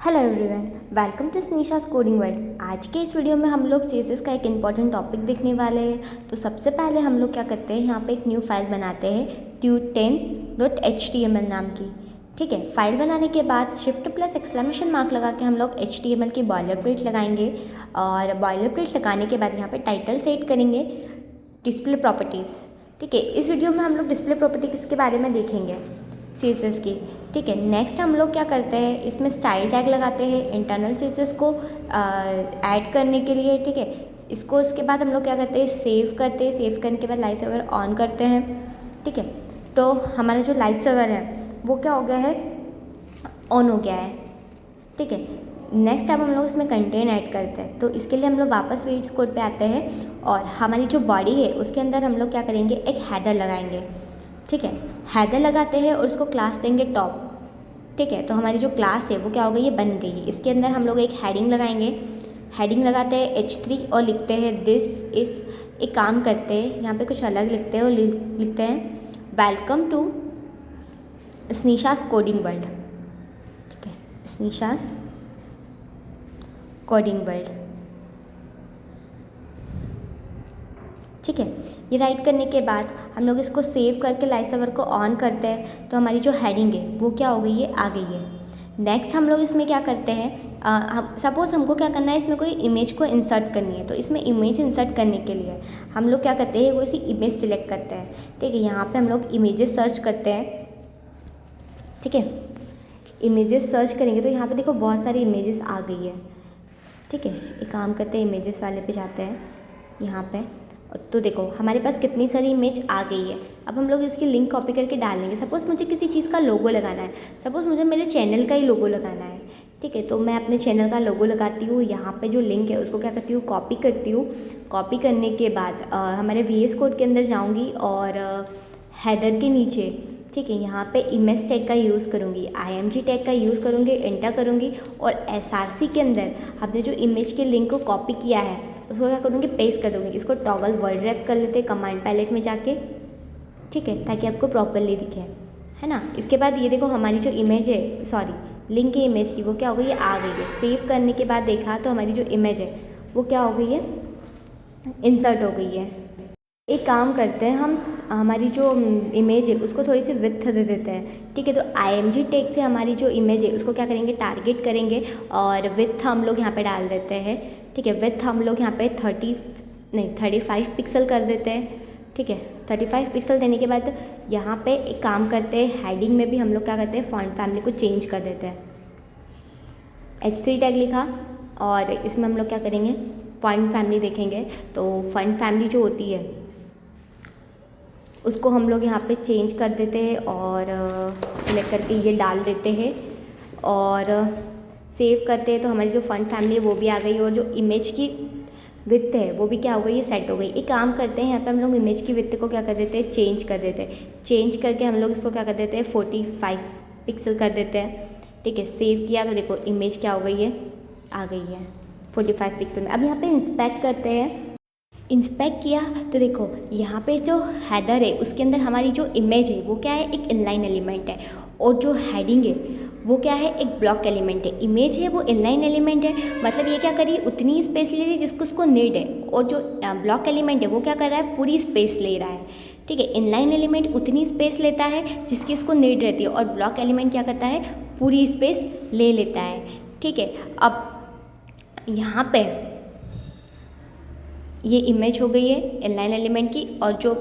Hello everyone, welcome to Sneesha's coding world. आज के इस वीडियो में हम लोग सीएसएस का एक इम्पॉर्टेंट टॉपिक देखने वाले हैं। तो सबसे पहले हम लोग क्या करते हैं, यहाँ पे एक न्यू फाइल बनाते हैं tut10.html नाम की। ठीक है, फाइल बनाने के बाद शिफ्ट प्लस एक्सक्लेमेशन मार्क लगा के हम लोग HTML की बॉयलर प्लेट लगाएंगे। और बॉयलर प्लेट लगाने के बाद यहाँ पे टाइटल सेट करेंगे डिस्प्ले प्रॉपर्टीज़। ठीक है, इस वीडियो में हम लोग डिस्प्ले प्रॉपर्टीज़ के बारे में देखेंगे सीएसएस की। ठीक है, नेक्स्ट हम लोग क्या करते हैं, इसमें स्टाइल टैग लगाते हैं इंटरनल सीएसएस को ऐड करने के लिए। ठीक है, इसको इसके बाद हम लोग क्या करते हैं, सेव करते हैं। सेव करने के बाद लाइव सर्वर ऑन करते हैं। ठीक है, तो हमारा जो लाइव सर्वर है वो क्या हो गया है, ऑन हो गया है। ठीक है, नेक्स्ट अब हम लोग इसमें कंटेंट ऐड करते हैं। तो इसके लिए हम लोग वापस VS कोड पे आते हैं और हमारी जो बॉडी है उसके अंदर हम लोग क्या करेंगे, एक हेडर लगाएंगे। ठीक है, हेडर लगाते हैं और उसको क्लास देंगे टॉप। ठीक है, तो हमारी जो क्लास है वो क्या हो गई, ये बन गई है। इसके अंदर हम लोग एक हेडिंग लगाएंगे। हेडिंग लगाते हैं H3 और लिखते हैं दिस इस। एक काम करते हैं, यहाँ पे कुछ अलग लिखते हैं और लिखते हैं welcome to Sneesha's coding world. ठीक है, स्नीशास कोडिंग वर्ल्ड। ठीक है, ये राइट करने के बाद हम लोग इसको सेव करके लाइव सर्वर को ऑन करते हैं। तो हमारी जो हेडिंग है वो क्या हो गई है, आ गई है। नेक्स्ट हम लोग इसमें क्या करते हैं, सपोज़ हमको क्या करना है, इसमें कोई इमेज को इंसर्ट करनी है। तो इसमें इमेज इंसर्ट करने के लिए हम लोग क्या करते हैं, कोई सी इमेज सिलेक्ट करते हैं। ठीक है, यहाँ पे हम लोग इमेजेस सर्च करते हैं। ठीक है, इमेजेस सर्च करेंगे तो यहाँ पे देखो बहुत सारी इमेजेस आ गई है। ठीक है, एक काम करते हैं, इमेजेस वाले पे जाते हैं यहाँ पे। तो देखो हमारे पास कितनी सारी इमेज आ गई है। अब हम लोग इसकी लिंक कॉपी करके डाल लेंगे। सपोज़ मुझे किसी चीज़ का लोगो लगाना है, सपोज़ मुझे मेरे चैनल का ही लोगो लगाना है। ठीक है, तो मैं अपने चैनल का लोगो लगाती हूँ। यहाँ पे जो लिंक है उसको क्या करती हूँ, कॉपी करती हूँ। कॉपी करने के बाद हमारे VS कोड के अंदर जाऊँगी और हेडर के नीचे, ठीक है, यहाँ पे इमेज टैग का यूज़ करूँगी, IMG टैग का यूज़ करूँगी, एंटर करूँगी। और SRC के अंदर हमने जो इमेज के लिंक को कॉपी किया है उसको क्या करूँगी, पेस्ट कर दूँगी। इसको टॉगल वर्ड रैप कर लेते हैं कमांड पैलेट में जाके। ठीक है, ताकि आपको प्रॉपरली दिखे, है ना। इसके बाद ये देखो हमारी जो इमेज है, सॉरी लिंक की इमेज की, वो क्या हो गई है, आ गई है। सेव करने के बाद देखा तो हमारी जो इमेज है वो क्या हो गई है, इंसर्ट हो गई है। एक काम करते हैं, हम हमारी जो इमेज है उसको थोड़ी सी विड्थ दे देते हैं। ठीक है, तो IMG टैग से हमारी जो इमेज है उसको क्या करेंगे, टारगेट करेंगे और विड्थ हम लोग यहाँ पे डाल देते हैं। ठीक है, विड्थ हम लोग यहाँ पे 35 पिक्सल कर देते हैं। ठीक है, 35 पिक्सल देने के बाद यहाँ पे एक काम करते हैं, हेडिंग में भी हम लोग क्या करते हैं, फॉन्ट फैमिली को चेंज कर देते हैं। H3 टैग लिखा और इसमें हम लोग क्या करेंगे, फॉन्ट फैमिली देखेंगे। तो फॉन्ट फैमिली जो होती है उसको हम लोग यहाँ पे चेंज कर देते हैं और सिलेक्ट करके ये डाल देते हैं और सेव करते हैं। तो हमारी जो फॉन्ट फैमिली है वो भी आ गई और जो इमेज की विड्थ है वो भी क्या हो गई, ये सेट हो गई। एक काम करते हैं, यहाँ पे हम लोग इमेज की विड्थ को क्या कर देते हैं, चेंज कर देते हैं। चेंज करके हम लोग इसको क्या कर देते हैं, 45 पिक्सल कर देते हैं। ठीक है, सेव किया तो देखो इमेज क्या हो गई है, आ गई है 45 पिक्सल में। अब यहाँ पे इंस्पेक्ट करते हैं। इंस्पेक्ट किया तो देखो यहाँ पे जो हेडर है उसके अंदर हमारी जो इमेज है वो क्या है, एक इनलाइन एलिमेंट है। और जो हेडिंग है वो क्या है, एक ब्लॉक एलिमेंट है। इमेज है वो इनलाइन एलिमेंट है, मतलब ये क्या करिए, उतनी स्पेस ले रही है जिसको उसको नीड है। और जो ब्लॉक एलिमेंट है वो क्या कर रहा है, पूरी स्पेस ले रहा है। ठीक है, इनलाइन एलिमेंट उतनी स्पेस लेता है जिसकी इसको नीड रहती है और ब्लॉक एलिमेंट क्या करता है, पूरी स्पेस ले लेता है। ठीक है, अब यहाँ पे ये इमेज हो गई है इनलाइन एलिमेंट की और जो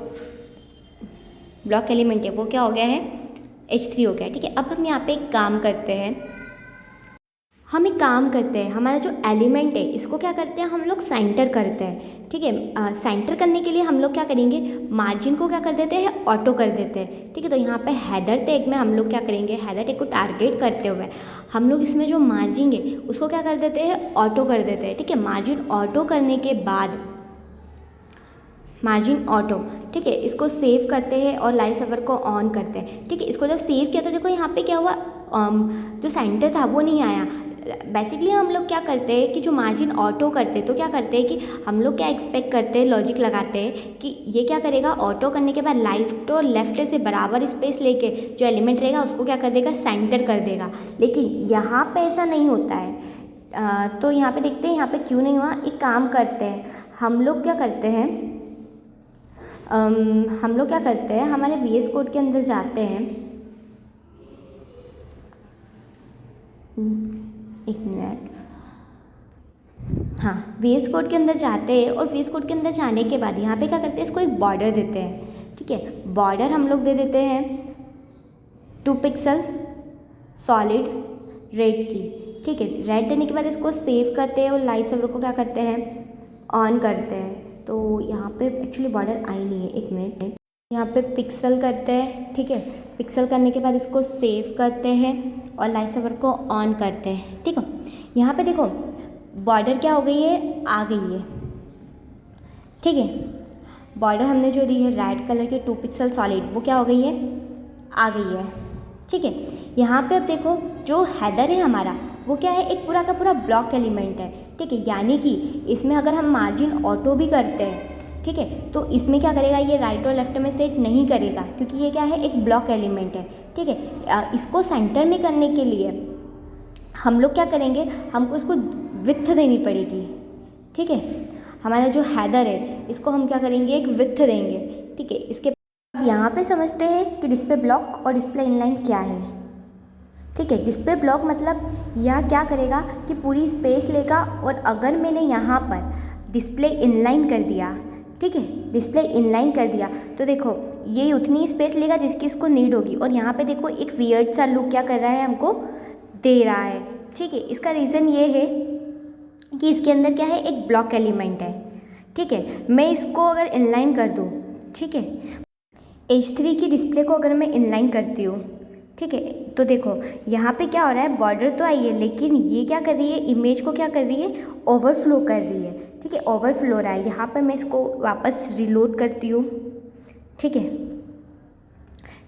ब्लॉक एलिमेंट है वो क्या हो गया है, H3 हो गया। ठीक है, अब हम यहाँ पे एक काम करते हैं, हमारा जो एलिमेंट है इसको क्या करते हैं, हम लोग सेंटर करते हैं। ठीक है, सेंटर करने के लिए हम लोग क्या करेंगे, मार्जिन को क्या कर देते हैं, ऑटो कर देते हैं। ठीक है, तो यहाँ पे हेडर टैग में हम लोग क्या करेंगे, हेडर टैग को टारगेट करते हुए हम लोग इसमें जो मार्जिन है उसको क्या कर देते हैं, ऑटो कर देते हैं। ठीक है, मार्जिन ऑटो करने के बाद मार्जिन ऑटो, ठीक है, इसको सेव करते हैं और लाइव सर्वर को ऑन करते हैं। ठीक है, इसको जब सेव किया तो देखो यहाँ पे क्या हुआ, जो सेंटर था वो नहीं आया, बेसिकली हम लोग क्या करते हैं कि जो मार्जिन ऑटो करते हैं तो क्या करते हैं कि हम लोग क्या एक्सपेक्ट करते हैं, लॉजिक लगाते हैं कि ये क्या करेगा, ऑटो करने के बाद राइट और लेफ्ट से बराबर स्पेस लेके जो एलिमेंट रहेगा उसको क्या कर देगा, सेंटर कर देगा। लेकिन यहाँ पे ऐसा नहीं होता है। तो यहाँ पे देखते हैं यहाँ पे क्यों नहीं हुआ। एक काम करते हैं, हम लोग क्या करते हैं, हमारे VS कोड के अंदर जाते हैं। एक मिनट, हाँ, VS कोड के अंदर जाते हैं और VS कोड के अंदर जाने के बाद यहाँ पे क्या करते हैं, इसको एक बॉर्डर देते हैं। ठीक है, बॉर्डर हम लोग दे देते हैं 2 पिक्सल सॉलिड रेड की। ठीक है, रेड देने के बाद इसको सेव करते हैं और लाइट सर्वर को क्या करते हैं, ऑन करते हैं। तो यहाँ पे एक्चुअली बॉर्डर आई नहीं है, एक मिनट, यहाँ पे पिक्सल करते हैं। ठीक है, पिक्सल करने के बाद इसको सेव करते हैं और लाइट सर्वर को ऑन करते हैं। ठीक है, यहाँ पे देखो बॉर्डर क्या हो गई है, आ गई है। ठीक है, बॉर्डर हमने जो दी है रेड कलर के 2 पिक्सल सॉलिड, वो क्या हो गई है, आ गई है। ठीक है, यहाँ पे अब देखो जो हेडर है हमारा वो क्या है, एक पूरा का पूरा ब्लॉक एलिमेंट है। ठीक है, यानी कि इसमें अगर हम मार्जिन ऑटो भी करते हैं, ठीक है, तो इसमें क्या करेगा, ये राइट और लेफ्ट में सेट नहीं करेगा क्योंकि ये क्या है, एक ब्लॉक एलिमेंट है। ठीक है, इसको सेंटर में करने के लिए हम लोग क्या करेंगे, हमको इसको विड्थ देनी पड़ेगी। ठीक है, हमारा जो हेडर है इसको हम क्या करेंगे, एक विड्थ देंगे। ठीक है, इसके अब यहाँ पे समझते हैं कि डिस्प्ले ब्लॉक और डिस्प्ले इनलाइन क्या है। ठीक है, डिस्प्ले ब्लॉक मतलब यह क्या करेगा कि पूरी स्पेस लेगा और अगर मैंने यहाँ पर डिस्प्ले इनलाइन कर दिया, ठीक है, डिस्प्ले इनलाइन कर दिया तो देखो ये उतनी स्पेस लेगा जिसकी इसको नीड होगी। और यहाँ पे देखो एक वियर्ड सा लुक क्या कर रहा है, हमको दे रहा है। ठीक है, इसका रीज़न ये है कि इसके अंदर क्या है, एक ब्लॉक एलिमेंट है। ठीक है, मैं इसको अगर इनलाइन कर दूँ, ठीक है, H3 की डिस्प्ले को अगर मैं इनलाइन करती हूँ, ठीक है, तो देखो यहाँ पे क्या हो रहा है, बॉर्डर तो आई है लेकिन ये क्या कर रही है, इमेज को क्या कर रही है, ओवरफ्लो कर रही है। ठीक है, ओवरफ्लो रहा है। यहाँ पे मैं इसको वापस रिलोड करती हूँ। ठीक है,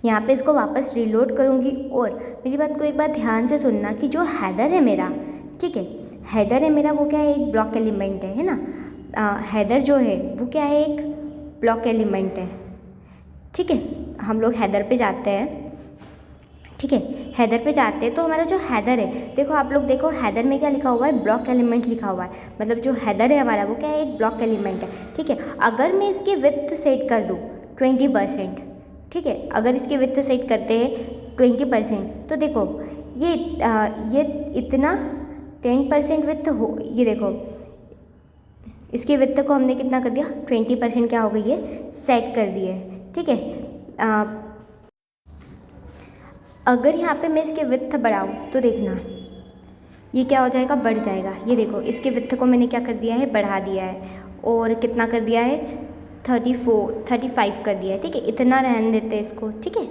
यहाँ पे इसको वापस रिलोड करूँगी और मेरी बात को एक बार ध्यान से सुनना कि जो हेडर है मेरा, ठीक है, हेडर है मेरा, वो क्या है, एक ब्लॉक एलिमेंट है ना। हेडर जो है वो क्या है, एक ब्लॉक एलिमेंट है। ठीक है, हम लोग हेडर पे जाते हैं। ठीक है, हेडर पे जाते हैं तो हमारा जो हेडर है, देखो आप लोग देखो हेडर में क्या लिखा हुआ है, ब्लॉक एलिमेंट लिखा हुआ है। मतलब जो हेडर है हमारा वो क्या है, एक ब्लॉक एलिमेंट है। ठीक है, अगर मैं इसकी विड्थ सेट कर दूँ 20%, ठीक है, अगर इसकी विड्थ सेट करते हैं 20% तो देखो ये इतना 10% विड्थ हो, ये देखो इसकी विड्थ को हमने कितना कर दिया, 20% क्या हो गई है, सेट कर दी है। ठीक है, अगर यहाँ पे मैं इसके विड्थ बढ़ाऊँ तो देखना ये क्या हो जाएगा, बढ़ जाएगा। ये देखो इसके विड्थ को मैंने क्या कर दिया है, बढ़ा दिया है और कितना कर दिया है, 35 कर दिया है। ठीक है, इतना रहने देते हैं इसको। ठीक है,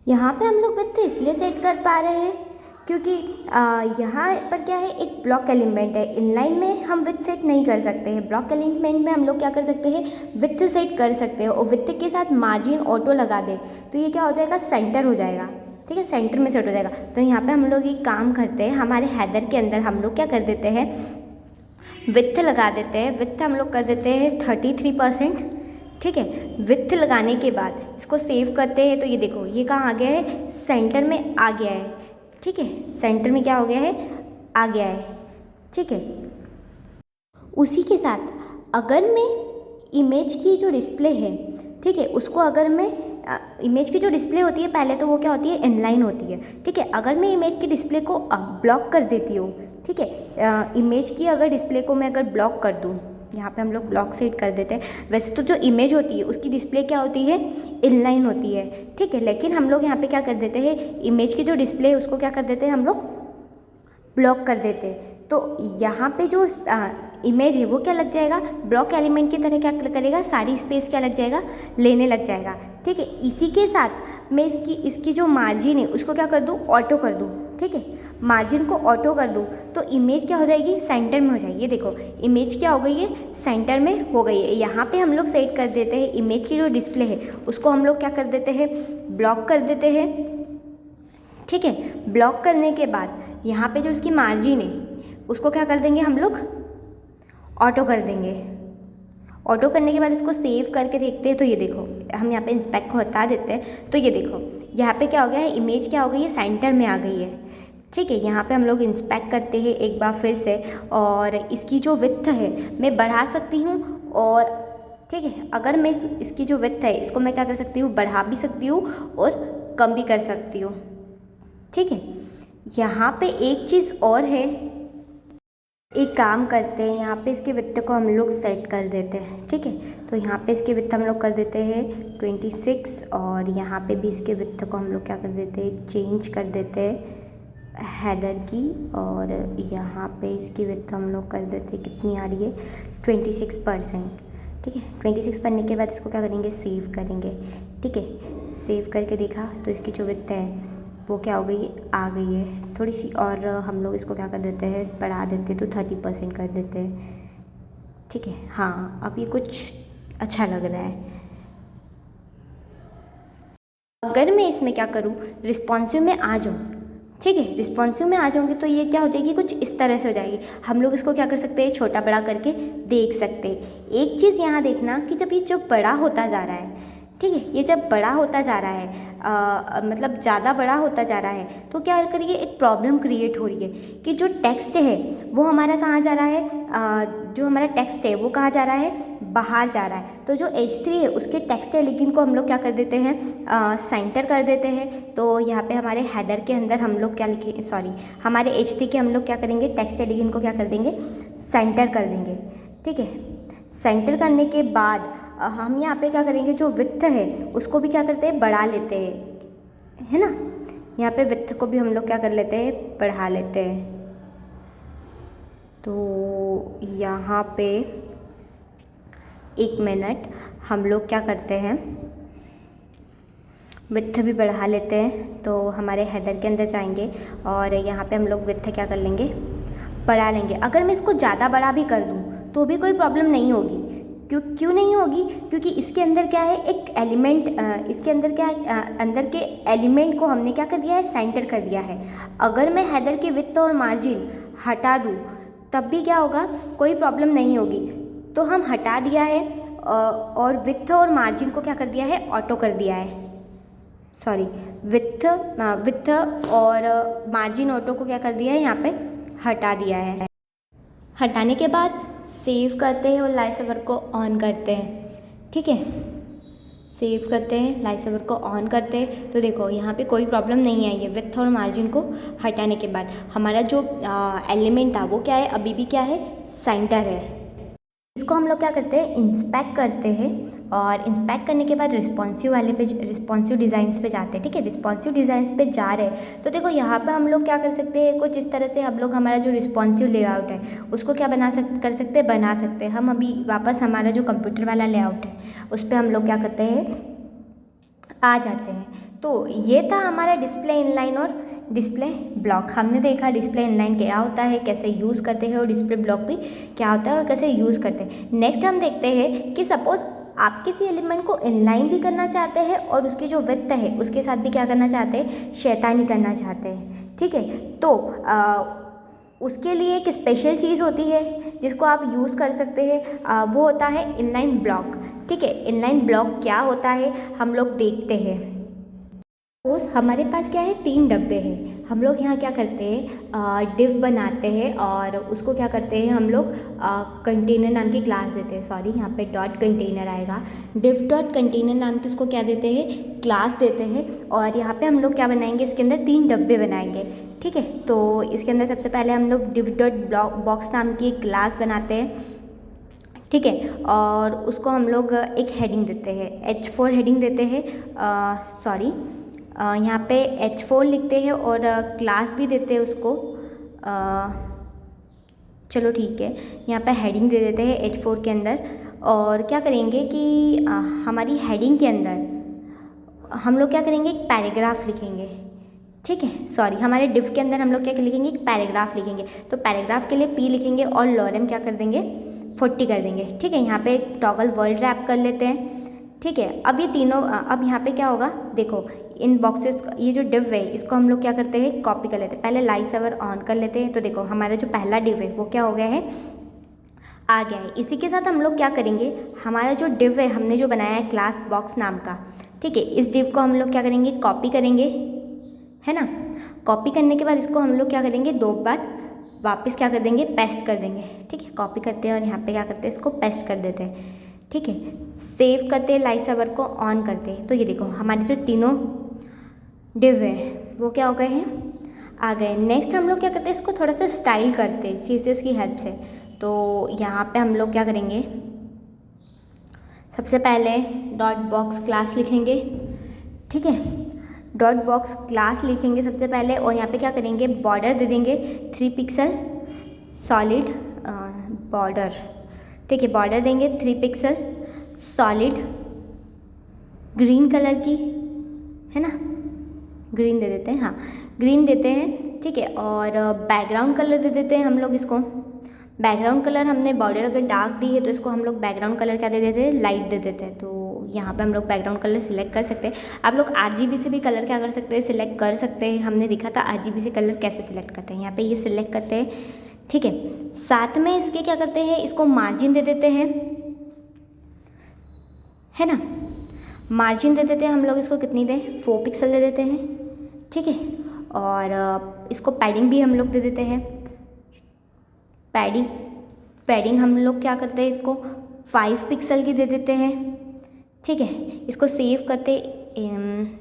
यहाँ पे हम लोग विड्थ इसलिए सेट कर पा रहे हैं क्योंकि यहाँ पर क्या है, एक ब्लॉक एलिमेंट है। इनलाइन में हम विड्थ सेट नहीं कर सकते हैं, ब्लॉक एलिमेंट में हम लोग क्या कर सकते हैं, विड्थ सेट कर सकते हैं और विड्थ के साथ मार्जिन ऑटो लगा दे तो ये क्या हो जाएगा, सेंटर हो जाएगा। ठीक है, सेंटर में सेट हो जाएगा। तो यहाँ पे हम लोग एक काम करते हैं, हमारे हेडर के अंदर हम लोग क्या कर देते हैं, विड्थ लगा देते हैं। विड्थ हम लोग कर देते हैं 33%। ठीक है, विड्थ लगाने के बाद इसको सेव करते हैं तो ये देखो ये कहाँ आ गया है, सेंटर में आ गया है। ठीक है, सेंटर में क्या हो गया है, आ गया है। ठीक है, उसी के साथ अगर मैं इमेज की जो डिस्प्ले है, ठीक है, उसको अगर मैं इमेज की जो डिस्प्ले होती है पहले तो वो क्या होती है, इनलाइन होती है। ठीक है, अगर मैं इमेज की डिस्प्ले को ब्लॉक कर देती हूँ, ठीक है, इमेज की अगर डिस्प्ले को मैं अगर ब्लॉक कर दूँ, यहाँ पे हम लोग ब्लॉक सेट कर देते हैं। वैसे तो जो इमेज होती है उसकी डिस्प्ले क्या होती है, इनलाइन होती है। ठीक है, लेकिन हम लोग यहाँ पे क्या कर देते हैं, इमेज की जो डिस्प्ले है उसको क्या कर देते हैं, हम लोग ब्लॉक कर देते हैं। तो यहाँ पे जो इमेज है वो क्या लग जाएगा, ब्लॉक एलिमेंट की तरह क्या करेगा, सारी स्पेस क्या लग जाएगा, लेने लग जाएगा। ठीक है, इसी के साथ मैं इसकी जो मार्जिन है उसको क्या कर दूँ, ऑटो कर दूँ। ठीक है, मार्जिन को ऑटो कर दूँ तो इमेज क्या हो जाएगी, सेंटर में हो जाएगी। ये देखो इमेज क्या हो गई है, सेंटर में हो गई है। यहाँ पे हम लोग सेट कर देते हैं इमेज की जो डिस्प्ले है उसको हम लोग क्या कर देते हैं, ब्लॉक कर देते हैं। ठीक है, ब्लॉक करने के बाद यहाँ पे जो उसकी मार्जिन है उसको क्या कर देंगे हम लोग, ऑटो कर देंगे। ऑटो करने के बाद इसको सेव करके देखते हैं तो ये देखो, हम यहाँ पे इंस्पेक्ट को हटा देते हैं तो ये देखो यहाँ पे क्या हो गया है, इमेज क्या हो गई है, सेंटर में आ गई है। ठीक है, यहाँ पे हम लोग इंस्पेक्ट करते हैं एक बार फिर से, और इसकी जो विड्थ है मैं बढ़ा सकती हूँ, और ठीक है, अगर मैं इसकी जो विड्थ है इसको मैं क्या कर सकती हूँ, बढ़ा भी सकती हूँ और कम भी कर सकती हूँ। ठीक है, यहाँ पे एक चीज़ और है, एक काम करते हैं, यहाँ पे इसकी विड्थ को हम लोग सेट कर देते हैं। ठीक है, तो यहाँ पे इसकी विड्थ हम लोग कर देते हैं 26, और यहाँ पे भी इसके विड्थ को हम लोग क्या कर देते हैं, चेंज कर देते हैं हेडर की, और यहाँ पे इसकी विड्थ हम लोग कर देते हैं, कितनी आ रही है, 26%। ठीक है, 26 करने के बाद इसको क्या करेंगे, सेव करेंगे। ठीक है, सेव करके देखा तो इसकी जो विड्थ है वो क्या हो गई, आ गई है थोड़ी सी, और हम लोग इसको क्या कर देते हैं, बढ़ा देते हैं, तो 30% कर देते हैं। ठीक है, हाँ अब ये कुछ अच्छा लग रहा है। अगर मैं इसमें क्या करूँ, रिस्पॉन्सिव में आ जाऊँ, ठीक है, रिस्पॉन्सिव में आ जाऊँगी तो ये क्या हो जाएगी, कुछ इस तरह से हो जाएगी। हम लोग इसको क्या कर सकते हैं, छोटा बड़ा करके देख सकते हैं। एक चीज़ यहाँ देखना कि जब ये जो बड़ा होता जा रहा है, ठीक है, ये जब बड़ा होता जा रहा है, मतलब ज़्यादा बड़ा होता जा रहा है, तो क्या करिए, एक प्रॉब्लम क्रिएट हो रही है कि जो टेक्स्ट है वो हमारा कहाँ जा रहा है, जो हमारा टेक्स्ट है वो कहाँ जा रहा है, बाहर जा रहा है। तो जो H3 है उसके टेक्स्ट एलिगन को हम लोग क्या कर देते हैं, सेंटर कर देते हैं। तो यहाँ पे हमारे हेडर के अंदर हम लोग क्या लिखे, सॉरी, हमारे H3 के हम लोग क्या करेंगे, टेक्स्ट एलिगन को क्या कर देंगे, सेंटर कर देंगे। ठीक है, सेंटर करने के बाद हम यहाँ पे क्या करेंगे, जो विड्थ है उसको भी क्या करते हैं, बढ़ा लेते हैं, है ना। यहाँ पे विड्थ को भी हम लोग क्या कर लेते हैं, बढ़ा लेते हैं। तो यहाँ पे 1 मिनट हम लोग क्या करते हैं, विड्थ भी बढ़ा लेते हैं। तो हमारे हेडर के अंदर जाएंगे और यहाँ पे हम लोग विड्थ क्या कर लेंगे, बढ़ा लेंगे। अगर मैं इसको ज़्यादा बड़ा भी कर दूँ तो भी कोई प्रॉब्लम नहीं होगी। क्यों नहीं होगी, क्योंकि इसके अंदर क्या है, एक एलिमेंट, इसके अंदर क्या है, अंदर के एलिमेंट को हमने क्या कर दिया है, सेंटर कर दिया है। अगर मैं हेडर की विड्थ और मार्जिन हटा दूँ तब भी क्या होगा, कोई प्रॉब्लम नहीं होगी। तो हम हटा दिया है और विड्थ और मार्जिन को क्या कर दिया है, ऑटो कर दिया है, सॉरी, विड्थ और मार्जिन ऑटो को क्या कर दिया है, यहाँ पे हटा दिया है। हटाने के बाद सेव करते हैं और लाइव सर्वर को ऑन करते हैं। ठीक है, सेव करते हैं, लाइव सर्वर को ऑन करते हैं, तो देखो यहाँ पे कोई प्रॉब्लम नहीं आई है। विड्थ और मार्जिन को हटाने के बाद हमारा जो एलिमेंट था वो क्या है, अभी भी क्या है, सेंटर है। इसको हम लोग क्या करते हैं, इंस्पेक्ट करते हैं, और इंस्पेक्ट करने के बाद रिस्पॉन्सिव वाले पे, रिस्पॉन्सिव डिज़ाइंस पे जाते हैं। ठीक है, रिस्पॉन्सिव डिज़ाइंस पे जा रहे हैं तो देखो यहाँ पे हम लोग क्या कर सकते हैं, कुछ इस तरह से हम लोग हमारा जो रिस्पॉन्सिव लेआउट है उसको क्या बना सकते हैं। हम अभी वापस हमारा जो कंप्यूटर वाला लेआउट है उस पर हम लोग क्या करते हैं, आ जाते हैं। तो ये था हमारा डिस्प्ले इनलाइन और डिस्प्ले ब्लॉक। हमने देखा डिस्प्ले इनलाइन क्या होता है, कैसे यूज़ करते हैं, और डिस्प्ले ब्लॉक भी क्या होता है और कैसे यूज़ करते हैं। नेक्स्ट हम देखते हैं कि सपोज़ आप किसी एलिमेंट को इनलाइन भी करना चाहते हैं और उसकी जो विड्थ है उसके साथ भी क्या करना चाहते हैं, शैतानी करना चाहते हैं। ठीक है, तो उसके लिए एक स्पेशल चीज़ होती है जिसको आप यूज़ कर सकते हैं, वो होता है इनलाइन ब्लॉक। ठीक है, इनलाइन ब्लॉक क्या होता है हम लोग देखते हैं। सपोज हमारे पास क्या है, 3 डब्बे हैं। हम लोग यहाँ क्या करते हैं, डिव बनाते हैं और उसको क्या करते हैं, हम लोग कंटेनर नाम की क्लास देते हैं। सॉरी, यहाँ पे डॉट कंटेनर आएगा, डिव डॉट कंटेनर नाम की उसको क्या देते हैं, क्लास देते हैं। और यहाँ पे हम लोग क्या बनाएंगे, इसके अंदर 3 डब्बे बनाएंगे। ठीक है, तो इसके अंदर सबसे पहले हम लोग डिव डॉट बॉक्स नाम की एक क्लास बनाते हैं। ठीक है, और उसको हम लोग एक हेडिंग देते हैं, H4 हेडिंग देते हैं, सॉरी, यहाँ पे H4 लिखते हैं और क्लास भी देते हैं उसको, चलो ठीक है, यहाँ पे हेडिंग दे देते हैं H4 के अंदर। और क्या करेंगे कि हमारी हेडिंग के अंदर हम लोग क्या करेंगे, एक पैराग्राफ लिखेंगे। ठीक है, सॉरी, हमारे डिव के अंदर हम लोग क्या लिखेंगे, एक पैराग्राफ लिखेंगे। तो पैराग्राफ के लिए P लिखेंगे और लॉरेम क्या कर देंगे, 40 कर देंगे। ठीक है, यहाँ पे टॉगल वर्ल्ड रैप कर लेते हैं। ठीक है, अब ये तीनों, अब यहाँ पे क्या होगा, देखो इन बॉक्सेस, ये जो डिव है इसको हम लोग क्या करते हैं, कॉपी कर लेते हैं। पहले लाइसवर ऑन कर लेते हैं। तो देखो हमारा जो पहला डिव है वो क्या हो गया है, आ गया है। इसी के साथ हम लोग क्या करेंगे, हमारा जो डिव है हमने जो बनाया है क्लास बॉक्स नाम का, ठीक है, इस डिव को हम लोग क्या करेंगे, कॉपी करेंगे, है ना। कॉपी करने के बाद इसको हम लोग क्या करेंगे, 2 बार वापस क्या कर देंगे, पेस्ट कर देंगे, ठीक है। कॉपी करते हैं और यहाँ पे क्या करते हैं, इसको पेस्ट कर देते हैं, ठीक है। सेव करते हैं, लाइसवर को ऑन करते हैं। तो ये देखो हमारे जो तीनों डिव है वो क्या हो गए हैं, आ गए। नेक्स्ट हम लोग क्या करते हैं, इसको थोड़ा सा स्टाइल करते हैं CSS की हेल्प से। तो यहाँ पे हम लोग क्या करेंगे, सबसे पहले डॉट बॉक्स क्लास लिखेंगे, ठीक है। डॉट बॉक्स क्लास लिखेंगे सबसे पहले, और यहाँ पे क्या करेंगे, बॉर्डर दे देंगे 3 पिक्सल सॉलिड बॉर्डर, ठीक है। बॉर्डर देंगे 3 पिक्सल सॉलिड ग्रीन कलर की, है ना, ग्रीन दे देते हैं, हाँ ग्रीन देते हैं, ठीक है। और बैकग्राउंड कलर दे देते हैं हम लोग इसको। बैकग्राउंड कलर हमने बॉर्डर अगर डार्क दी है तो इसको हम लोग बैकग्राउंड कलर क्या दे देते हैं, लाइट दे देते हैं। तो यहाँ पे हम लोग बैकग्राउंड कलर सिलेक्ट कर सकते हैं। आप लोग RGB से भी कलर क्या कर सकते हैं, सिलेक्ट कर सकते हैं। हमने देखा था RGB से कलर कैसे सिलेक्ट करते हैं, यहाँ पे ये सिलेक्ट करते हैं, ठीक है। साथ में इसके क्या करते हैं, इसको मार्जिन दे देते हैं, है ना। मार्जिन दे देते हैं हम लोग, इसको कितनी दें, 4 पिक्सल दे देते हैं, ठीक है। और इसको पैडिंग भी हम लोग दे देते हैं। पैडिंग हम लोग क्या करते हैं, इसको 5 पिक्सल की दे देते हैं, ठीक है। इसको सेव करते,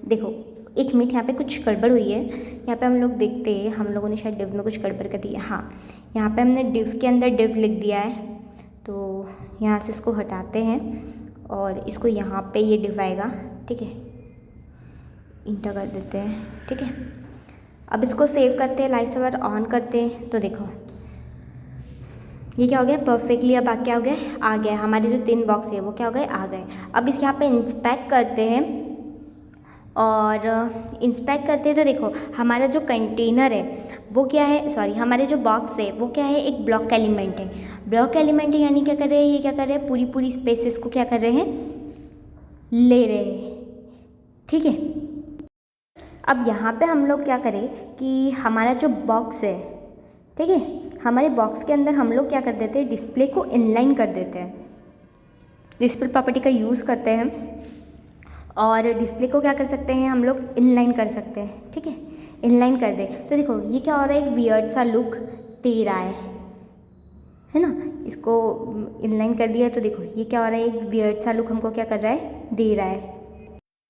देखो 1 मिनट, यहाँ पे कुछ गड़बड़ हुई है। यहाँ पे हम लोग देखते हैं, हम लोगों ने शायद डिव में कुछ गड़बड़ कर दी है। हाँ, यहाँ पे हमने डिव के अंदर डिव लिख दिया है। तो यहाँ से इसको हटाते हैं और इसको यहाँ पे ये डिव आएगा, ठीक है, इंटर कर देते हैं, ठीक है। अब इसको सेव करते हैं, लाइसवर ऑन करते हैं। तो देखो ये क्या हो गया, परफेक्टली अब क्या हो गया, आ गया। हमारे जो 3 बॉक्स है वो क्या हो गए, आ गए। अब इस यहाँ पे इंस्पेक्ट करते हैं, और इंस्पेक्ट करते हैं तो देखो हमारा जो कंटेनर है वो क्या है, सॉरी हमारे जो बॉक्स है वो क्या है, एक ब्लॉक एलिमेंट है। ब्लॉक एलिमेंट है यानी क्या कर रहे हैं, ये क्या कर रहे हैं, पूरी स्पेसेस को क्या कर रहे हैं, ले रहे हैं, ठीक है। अब यहाँ पे हम लोग क्या करें कि हमारा जो बॉक्स है, ठीक है, हमारे बॉक्स के अंदर हम लोग क्या कर देते हैं, डिस्प्ले को इनलाइन कर देते हैं। डिस्प्ले प्रॉपर्टी का यूज़ करते हैं और डिस्प्ले को क्या कर सकते हैं, हम लोग इनलाइन कर सकते हैं, ठीक है। इनलाइन कर दे तो देखो ये क्या हो रहा है, एक वियर्ड सा लुक दे रहा है ना। इसको इनलाइन कर दिया तो देखो ये क्या हो रहा है, एक वियर्ड सा लुक हमको क्या कर रहा है, दे रहा है।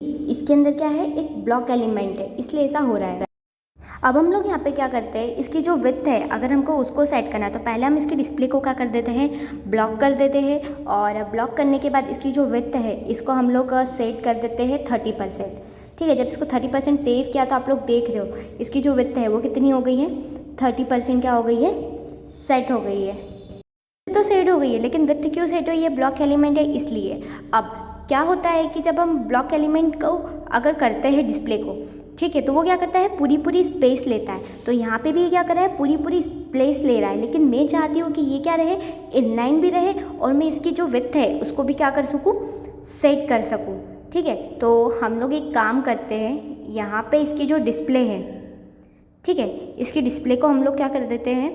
इसके अंदर क्या है, एक ब्लॉक एलिमेंट है, इसलिए ऐसा हो रहा है। अब हम लोग यहाँ पे क्या करते हैं, इसकी जो विड्थ है अगर हमको उसको सेट करना है तो पहले हम इसके डिस्प्ले को क्या कर देते हैं, ब्लॉक कर देते हैं। और ब्लॉक करने के बाद इसकी जो विड्थ है इसको हम लोग सेट कर देते हैं 30%, ठीक है। जब इसको 30% सेव किया तो आप लोग देख रहे हो इसकी जो विड्थ है वो कितनी हो गई है, 30% क्या हो गई है, सेट हो गई है। तो सेट हो गई है, लेकिन विड्थ क्यों सेट हुई है, ब्लॉक एलिमेंट है इसलिए। अब क्या होता है कि जब हम ब्लॉक एलिमेंट को अगर करते हैं डिस्प्ले को, ठीक है, तो वो क्या करता है, पूरी स्पेस लेता है। तो यहाँ पे भी क्या कर रहा है, पूरी स्पेस ले रहा है। लेकिन मैं चाहती हूँ कि ये क्या रहे, इनलाइन भी रहे और मैं इसकी जो विड्थ है उसको भी क्या कर सकूँ, सेट कर सकूँ, ठीक है। तो हम लोग एक काम करते हैं, यहाँ पे इसकी जो डिस्प्ले है, ठीक है, इसकी डिस्प्ले को हम लोग क्या कर देते हैं,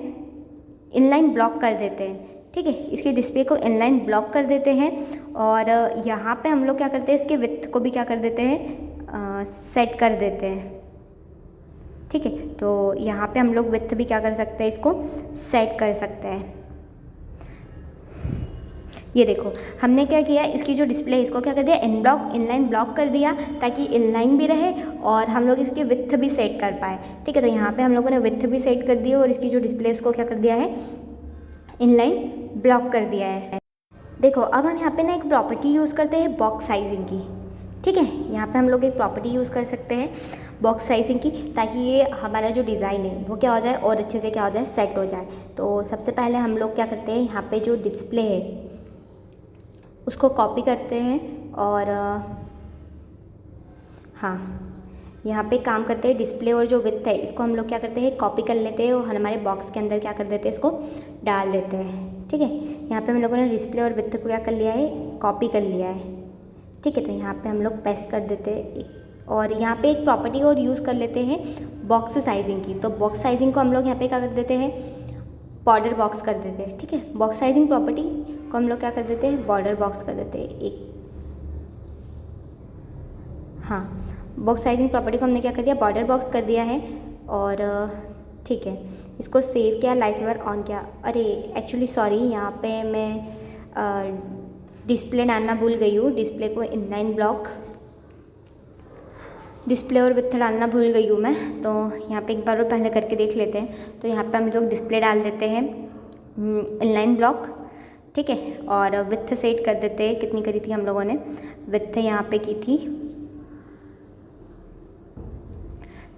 इनलाइन ब्लॉक कर देते हैं, ठीक है। इसके डिस्प्ले को इनलाइन ब्लॉक कर देते हैं और यहाँ पे हम लोग क्या करते हैं, इसके विड्थ को भी क्या कर देते हैं, सेट कर देते हैं, ठीक है। तो यहाँ पे हम लोग विड्थ भी क्या कर सकते हैं, इसको सेट कर सकते हैं। ये देखो हमने क्या किया, इसकी जो डिस्प्ले है इसको क्या कर दिया, इनलाइन ब्लॉक कर दिया ताकि इनलाइन भी रहे और हम लोग इसकी विड्थ भी सेट कर पाए, ठीक है। तो यहाँ पे हम लोगों ने विड्थ भी सेट कर दी और इसकी जो डिस्प्ले इसको क्या कर दिया है, इनलाइन ब्लॉक कर दिया है। देखो अब हम यहाँ पे ना एक प्रॉपर्टी यूज़ करते हैं बॉक्स साइजिंग की, ठीक है। यहाँ पे हम लोग एक प्रॉपर्टी यूज़ कर सकते हैं बॉक्स साइजिंग की, ताकि ये हमारा जो डिज़ाइन है वो क्या हो जाए और अच्छे से क्या हो जाए, सेट हो जाए। तो सबसे पहले हम लोग क्या करते हैं, यहाँ पे जो डिस्प्ले है उसको कॉपी करते हैं और हाँ यहाँ पे काम करते हैं, डिस्प्ले और जो विड्थ है इसको हम लोग क्या करते हैं, कॉपी कर लेते हैं और हमारे बॉक्स के अंदर क्या कर देते हैं, इसको डाल देते हैं, ठीक है। यहाँ पे हम लोगों ने डिस्प्ले और विड्थ को क्या कर लिया है, कॉपी कर लिया है, ठीक है। तो यहाँ पे हम लोग पेस्ट कर देते हैं और यहाँ पे एक प्रॉपर्टी और यूज़ कर लेते हैं बॉक्स साइजिंग की। तो बॉक्स साइजिंग को हम लोग यहाँ पे क्या कर देते हैं, बॉर्डर बॉक्स कर देते हैं। ठीक है, बॉक्स साइजिंग प्रॉपर्टी को हम लोग क्या कर देते हैं, बॉर्डर बॉक्स कर देते हैं एक। हाँ, बॉक्स साइजिंग प्रॉपर्टी को हमने क्या कर दिया, बॉर्डर बॉक्स कर दिया है। और ठीक है, इसको सेव किया, लाइसवर ऑन किया। अरे एक्चुअली सॉरी, यहाँ पे मैं डिस्प्ले डालना भूल गई हूँ। डिस्प्ले को इनलाइन ब्लॉक, डिस्प्ले और विथ डालना भूल गई हूँ मैं। तो यहाँ पे एक बार और पहले करके देख लेते हैं। तो यहाँ पे हम लोग डिस्प्ले डाल देते हैं इनलाइन ब्लॉक। ठीक है, और विथ सेट कर देते हैं। कितनी करी थी हम लोगों ने, विथ यहाँ पे की थी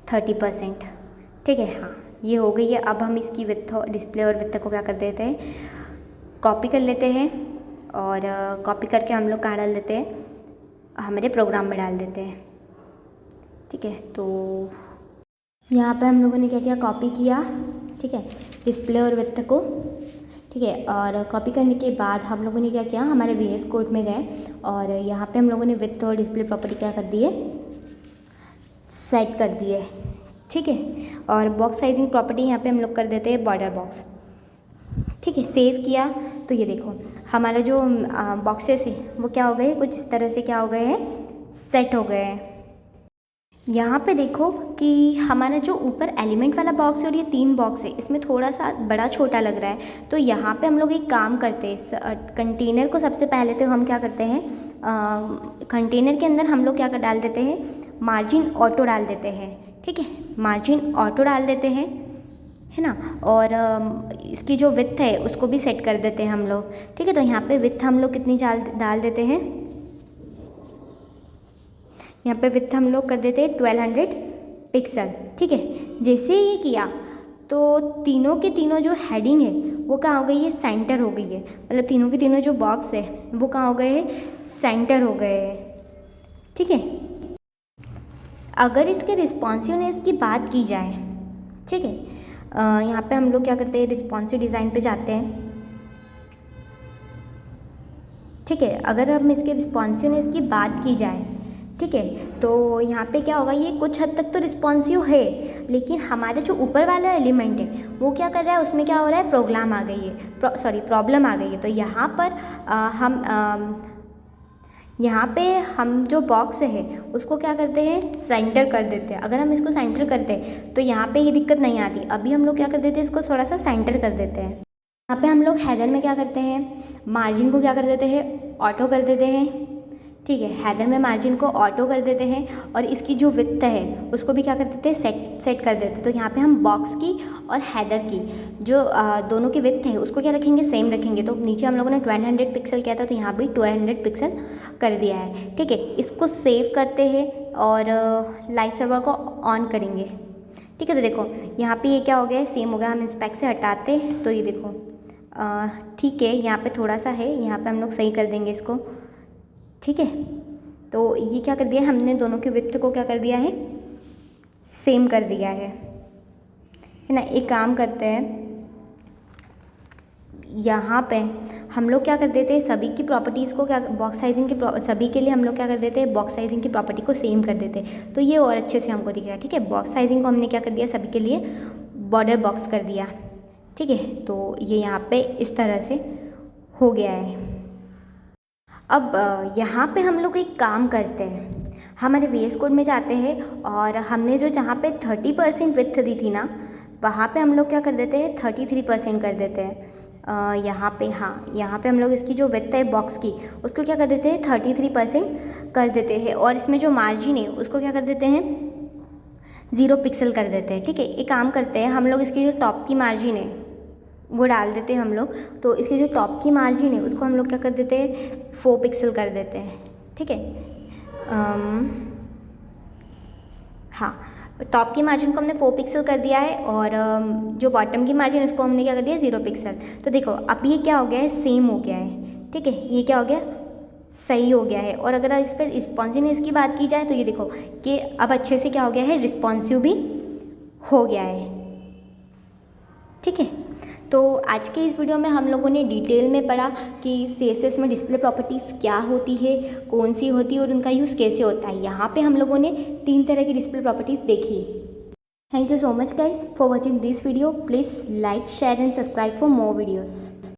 30%। ठीक है, हाँ ये हो गई है। अब हम इसकी विथ, डिस्प्ले और विथ को क्या कर देते हैं, कॉपी कर लेते हैं। और कॉपी करके हम लोग कहाँ डाल देते हैं, हमारे प्रोग्राम में डाल देते हैं। ठीक है, तो यहाँ पे हम लोगों ने क्या किया, कॉपी किया। ठीक है, डिस्प्ले और विथ को। ठीक है, और कॉपी करने के बाद हम लोगों ने क्या किया, हमारे VS कोड में गए और यहाँ पे हम लोगों ने विथ और डिस्प्ले प्रॉपर्टी क्या कर दिए, सेट कर दिए। ठीक है, और बॉक्स साइजिंग प्रॉपर्टी यहाँ पे हम लोग कर देते हैं बॉर्डर बॉक्स। ठीक है, सेव किया। तो ये देखो हमारा जो बॉक्सेस है वो क्या हो गए, कुछ इस तरह से क्या हो गए हैं, सेट हो गए हैं। यहाँ पे देखो कि हमारा जो ऊपर एलिमेंट वाला बॉक्स है और ये 3 बॉक्स है, इसमें थोड़ा सा बड़ा छोटा लग रहा है। तो यहाँ पे हम लोग एक काम करते हैं, कंटेनर को सबसे पहले तो हम क्या करते हैं, कंटेनर के अंदर हम लोग क्या कर डाल देते हैं, मार्जिन ऑटो डाल देते हैं। ठीक है, मार्जिन ऑटो डाल देते हैं, है ना। और इसकी जो विड्थ है उसको भी सेट कर देते हैं हम लोग। ठीक है, तो यहाँ पे विड्थ हम लोग कितनी डाल देते हैं, यहाँ पे विड्थ हम लोग कर देते हैं 1200 पिक्सल। ठीक है, जैसे ये किया तो तीनों के तीनों जो हेडिंग है वो कहाँ हो गई है, सेंटर हो गई है। मतलब तीनों के तीनों जो बॉक्स है वो कहाँ हो गए हैं, सेंटर हो गए हैं। ठीक है, अगर इसके रिस्पॉन्सिवनेस की बात की जाए, ठीक है, यहाँ पे हम लोग क्या करते हैं, रिस्पॉन्सिव डिज़ाइन पे जाते हैं। ठीक है, अगर हम इसके रिस्पॉन्सिवनेस की बात की जाए, ठीक है, तो यहाँ पे क्या होगा, ये कुछ हद तक तो रिस्पॉन्सिव है, लेकिन हमारे जो ऊपर वाला एलिमेंट है वो क्या कर रहा है, उसमें क्या हो रहा है, प्रॉब्लम आ गई है। तो यहाँ पे हम जो बॉक्स है उसको क्या करते हैं, सेंटर कर देते हैं। अगर हम इसको सेंटर करते हैं तो यहाँ पे ये दिक्कत नहीं आती। अभी हम लोग क्या कर देते हैं, इसको थोड़ा सा सेंटर कर देते हैं। यहाँ पे हम लोग हेडर में क्या करते हैं, मार्जिन को क्या कर देते हैं, ऑटो कर देते हैं। ठीक है, हेडर में मार्जिन को ऑटो कर देते हैं और इसकी जो विड्थ है उसको भी क्या कर देते हैं, सेट कर देते हैं। तो यहाँ पे हम बॉक्स की और हेडर की जो दोनों की विड्थ है उसको क्या रखेंगे, सेम रखेंगे। तो नीचे हम लोगों ने 1200 पिक्सल किया था, तो यहाँ भी 1200 पिक्सल कर दिया है। ठीक है, इसको सेव करते हैं और लाइव सर्वर को ऑन करेंगे। ठीक है, तो देखो यहाँ पे ये क्या हो गया है, सेम हो गया। हम इंस्पेक्ट से हटाते तो ये देखो ठीक है, यहाँ पे थोड़ा सा है, यहाँ पे हम लोग सही कर देंगे इसको। ठीक है, तो ये क्या कर दिया, हमने दोनों के विड्थ को क्या कर दिया है, सेम कर दिया है ना। एक काम करते हैं, यहाँ पे हम लोग क्या कर देते हैं, सभी की प्रॉपर्टीज़ को क्या, बॉक्स साइजिंग की सभी के लिए हम लोग क्या कर देते हैं, बॉक्स साइजिंग की प्रॉपर्टी को सेम कर देते हैं। तो ये और अच्छे से हमको दिखेगा। ठीक है, बॉक्स साइजिंग को हमने क्या कर दिया, सभी के लिए बॉर्डर बॉक्स कर दिया। ठीक है, तो ये यहाँ पे इस तरह से हो गया है। अब यहाँ पे हम लोग एक काम करते हैं, हमारे VS कोड में जाते हैं और हमने जो जहाँ पे 30% विड्थ दी थी ना, वहाँ पे हम लोग क्या कर देते हैं, 33% कर देते हैं। यहाँ पे यहाँ पे हम लोग इसकी जो विड्थ है बॉक्स की उसको क्या कर देते हैं, 33% कर देते हैं। और इसमें जो मार्जिन है उसको क्या कर देते हैं, 0 पिक्सल कर देते हैं। ठीक है, एक काम करते हैं, हम लोग इसकी जो टॉप की मार्जिन है वो डाल देते हैं हम लोग। तो इसकी जो टॉप की मार्जिन है उसको हम लोग क्या कर देते हैं, 4 पिक्सल कर देते हैं। ठीक है, हाँ, टॉप की मार्जिन को हमने 4 पिक्सल कर दिया है और जो बॉटम की मार्जिन उसको हमने क्या कर दिया, 0 पिक्सल। तो देखो अब ये क्या हो गया है, सेम हो गया है। ठीक है, ये क्या हो गया, सही हो गया है। और अगर इस पर रिस्पॉन्सिवनेस की बात की जाए तो ये देखो कि अब अच्छे से क्या हो गया है, रिस्पॉन्सिव भी हो गया है। ठीक है, तो आज के इस वीडियो में हम लोगों ने डिटेल में पढ़ा कि CSS में डिस्प्ले प्रॉपर्टीज़ क्या होती है, कौन सी होती है और उनका यूज़ कैसे होता है। यहाँ पे हम लोगों ने 3 तरह की डिस्प्ले प्रॉपर्टीज़ देखी। Thank you so much guys for watching this video. Please like, share and subscribe for more videos.